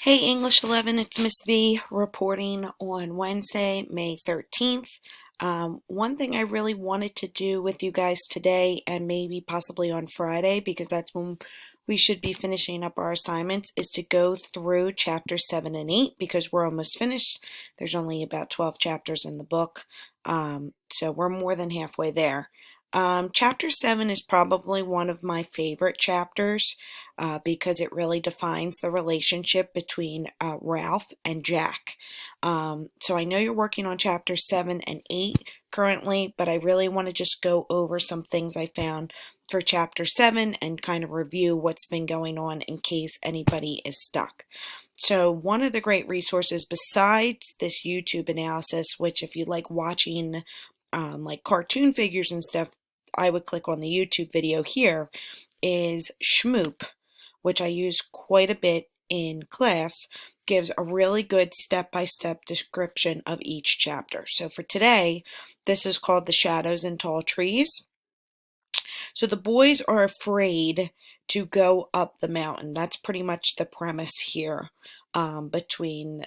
Hey English 11, it's Miss V reporting on Wednesday, May 13th. One thing I really wanted to do with you guys today and maybe possibly on Friday, because that's when we should be finishing up our assignments, is to go through chapters 7 and 8 because we're almost finished. There's only about 12 chapters in the book, so we're more than halfway there. Chapter 7 is probably one of my favorite chapters because it really defines the relationship between Ralph and Jack. So I know you're working on chapters 7 and 8 currently, but I really want to just go over some things I found for chapter 7 and kind of review what's been going on in case anybody is stuck. So one of the great resources besides this YouTube analysis, which if you like watching like cartoon figures and stuff, I would click on the YouTube video here, is Shmoop, which I use quite a bit in class, gives a really good step-by-step description of each chapter. So for today, this is called The Shadows in Tall Trees. So the boys are afraid to go up the mountain. That's pretty much the premise here between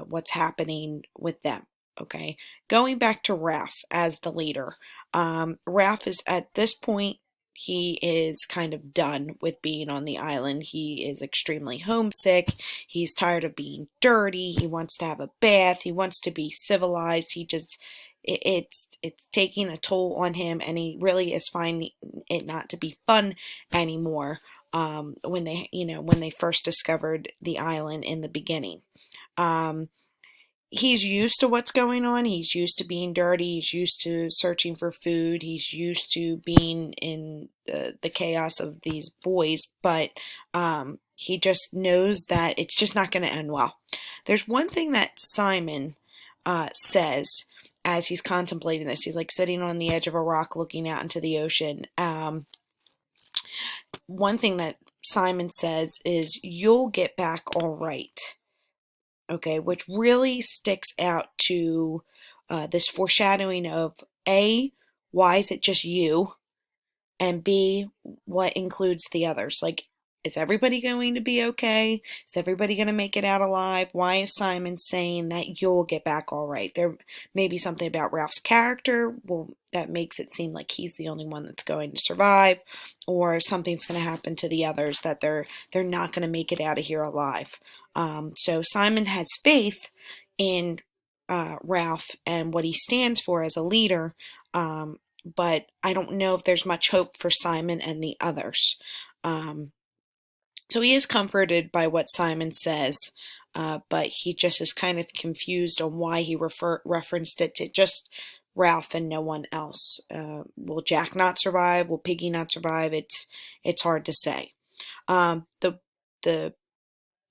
what's happening with them. Okay, going back to Raph as the leader. Raph is at this point, he is kind of done with being on the island. He is extremely homesick. He's tired of being dirty. He wants to have a bath. He wants to be civilized. It's taking a toll on him, and he really is finding it not to be fun anymore. When they first discovered the island in the beginning. He's used to what's going on. He's used to being dirty. He's used to searching for food. He's used to being in the chaos of these boys, but he just knows that it's just not going to end well. There's one thing that Simon says as he's contemplating this. He's like sitting on the edge of a rock looking out into the ocean. One thing that Simon says is, "You'll get back all right." Okay, which really sticks out to this foreshadowing of A, why is it just you? And B, what includes the others? Like, is everybody going to be okay? Is everybody going to make it out alive? Why is Simon saying that you'll get back all right? There may be something about Ralph's character that makes it seem like he's the only one that's going to survive, or something's going to happen to the others that they're not going to make it out of here alive. So Simon has faith in Ralph and what he stands for as a leader, but I don't know if there's much hope for Simon and the others. So he is comforted by what Simon says, but he just is kind of confused on why he referenced it to just Ralph and no one else. Will Jack not survive? Will Piggy not survive? It's hard to say. The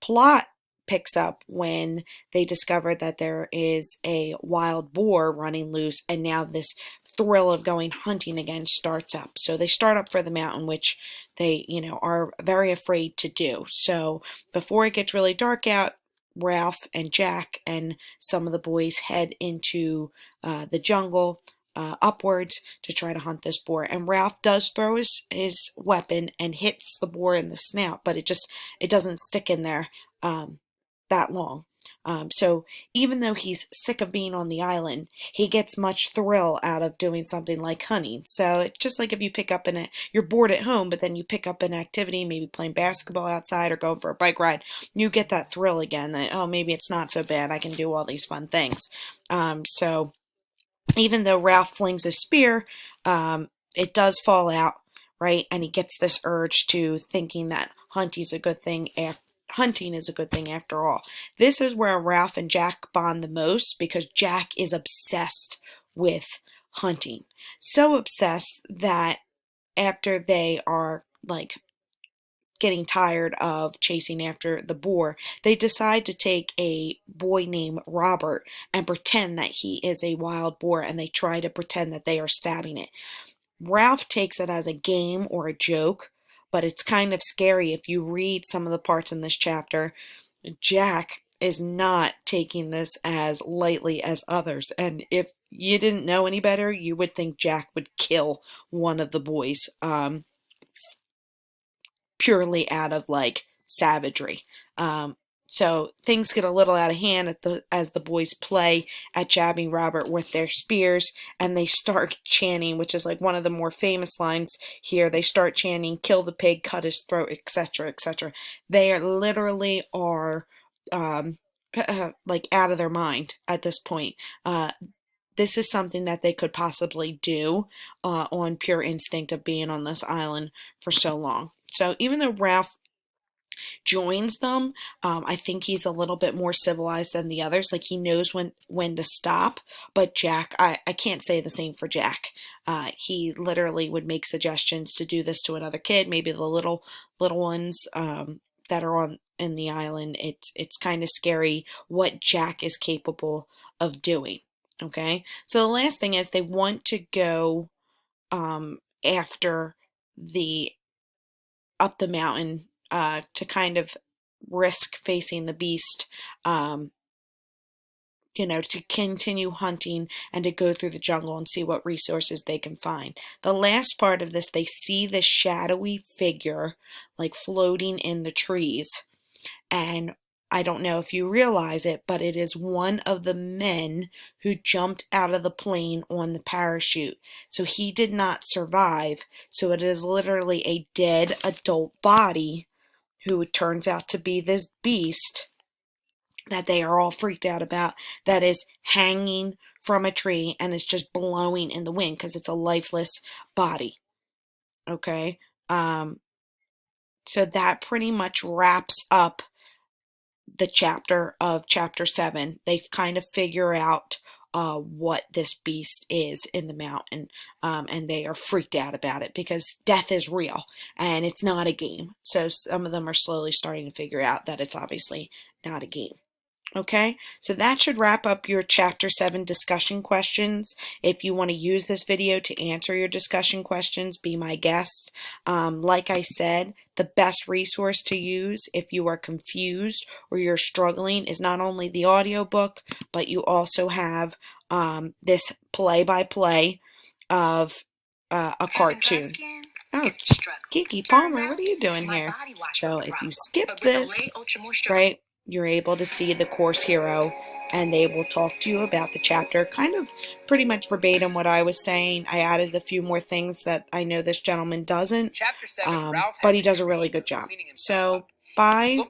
plot picks up when they discover that there is a wild boar running loose, and now this thrill of going hunting again starts up. So they start up for the mountain, which they, are very afraid to do. So before it gets really dark out, Ralph and Jack and some of the boys head into the jungle upwards to try to hunt this boar. And Ralph does throw his weapon and hits the boar in the snout, but it doesn't stick in there that long. So even though he's sick of being on the island, he gets much thrill out of doing something like hunting. So it's just like if you pick up you're bored at home, but then you pick up an activity, maybe playing basketball outside or going for a bike ride, you get that thrill again that, oh, maybe it's not so bad. I can do all these fun things. So even though Ralph flings his spear, it does fall out, right? And he gets this urge to thinking that hunting is a good thing after all. This is where Ralph and Jack bond the most, because Jack is obsessed with hunting. So obsessed that after they are like getting tired of chasing after the boar, they decide to take a boy named Robert and pretend that he is a wild boar, and they try to pretend that they are stabbing it. Ralph takes it as a game or a joke, but it's kind of scary if you read some of the parts in this chapter. Jack is not taking this as lightly as others, and if you didn't know any better, you would think Jack would kill one of the boys, purely out of like savagery. So things get a little out of hand as the boys play at jabbing Robert with their spears, and they start chanting, which is like one of the more famous lines here. They start chanting, "Kill the pig, cut his throat," etc., etc. They are literally are um, like out of their mind at this point. This is something that they could possibly do on pure instinct of being on this island for so long. So even though Ralph joins them, I think he's a little bit more civilized than the others. Like he knows when to stop. But Jack, I can't say the same for Jack. He literally would make suggestions to do this to another kid, maybe the little ones that are on in the island. It's kind of scary what Jack is capable of doing. Okay, so the last thing is they want to go after the up the mountain to kind of risk facing the beast, um, to continue hunting and to go through the jungle and see what resources they can find. The last part of this, they see this shadowy figure like floating in the trees. And I don't know if you realize it, but it is one of the men who jumped out of the plane on the parachute. So he did not survive. So it is literally a dead adult body who turns out to be this beast that they are all freaked out about, that is hanging from a tree and is just blowing in the wind because it's a lifeless body. Okay? So that pretty much wraps up the chapter of chapter 7. They kind of figure out what this beast is in the mountain, and they are freaked out about it because death is real and it's not a game. So some of them are slowly starting to figure out that it's obviously not a game. Okay, so that should wrap up your Chapter 7 discussion questions. If you want to use this video to answer your discussion questions, be my guest. Like I said, the best resource to use if you are confused or you're struggling is not only the audiobook, but you also have this play-by-play of a cartoon. Oh, Kiki Palmer, what are you doing here? So if you skip this, right, you're able to see the course hero and they will talk to you about the chapter, kind of pretty much verbatim what I was saying. I added a few more things that I know this gentleman doesn't, but he does a really good job. So bye.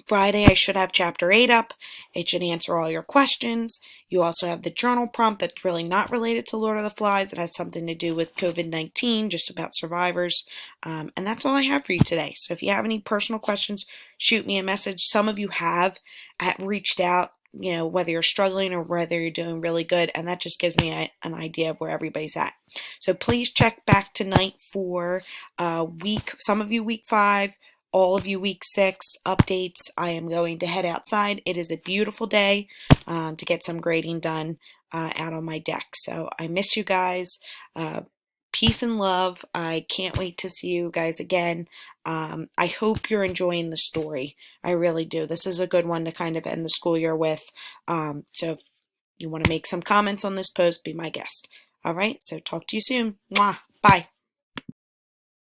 Friday, I should have chapter 8 up. It should answer all your questions. You also have the journal prompt that's really not related to Lord of the Flies. It has something to do with COVID-19, just about survivors. And that's all I have for you today. So if you have any personal questions, shoot me a message. Some of you have reached out, whether you're struggling or whether you're doing really good. And that just gives me an idea of where everybody's at. So please check back tonight for some of you week 5, all of you week 6 updates. I am going to head outside. It is a beautiful day to get some grading done out on my deck. So I miss you guys. Peace and love. I can't wait to see you guys again. I hope you're enjoying the story. I really do. This is a good one to kind of end the school year with. So if you want to make some comments on this post, be my guest. All right. So talk to you soon. Mwah. Bye.